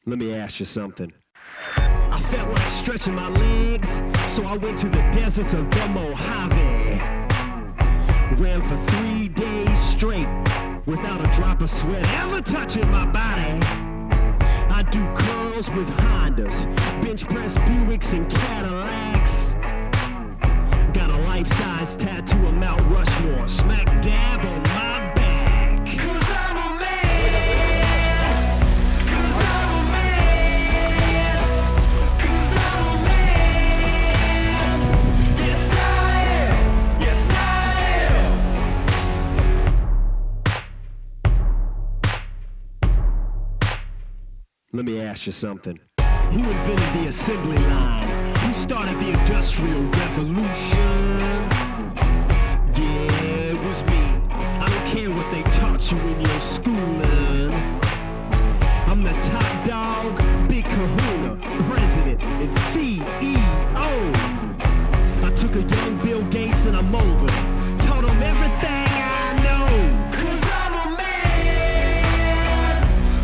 Let me ask you something. I felt like stretching my legs, so I went to the deserts of the Mojave. Ran for 3 days straight, without a drop of sweat ever touching my body. I do curls with Hondas, bench press Buicks and Cadillacs. Got a life-size tattoo of Mount Rushmore, smack dab on my back. 'Cause I'm a man. 'Cause I'm a man. 'Cause I'm a man. Yes I am. Yes I am. Let me ask you something. Who invented the assembly line? Who started the Industrial Revolution? Yeah, it was me. I don't care what they taught you in your schooling. I'm the top dog, big kahuna, president and CEO. I took a young Bill Gates and I molded him, taught him everything I know. 'Cause I'm a man.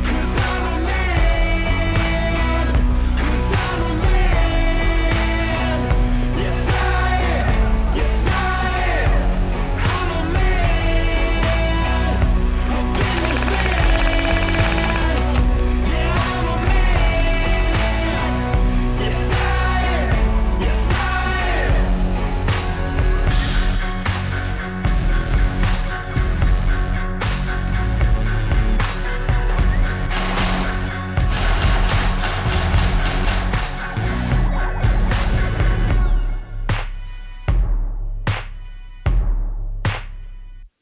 'Cause I'm a man. 'Cause I'm a man. Yes I am. Yes I am. I'm a man. A businessman. Yeah, I'm a man. Yes I am. Yes I am.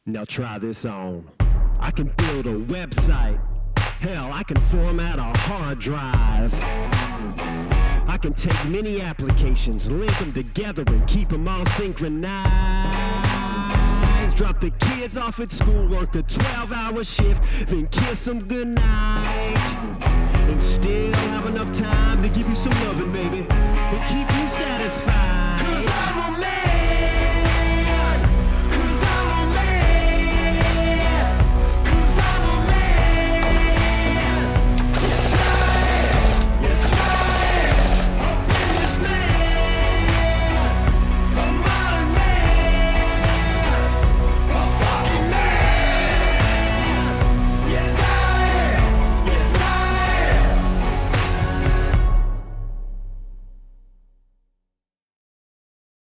Now try this on. I can build a website. Hell, I can format a hard drive. I can take many applications, link them together and keep them all synchronized. Drop the kids off at school, work a 12-hour shift, then kiss them goodnight. And still have enough time to give you some loving, baby, and keep you satisfied. 'Cause I'm a man.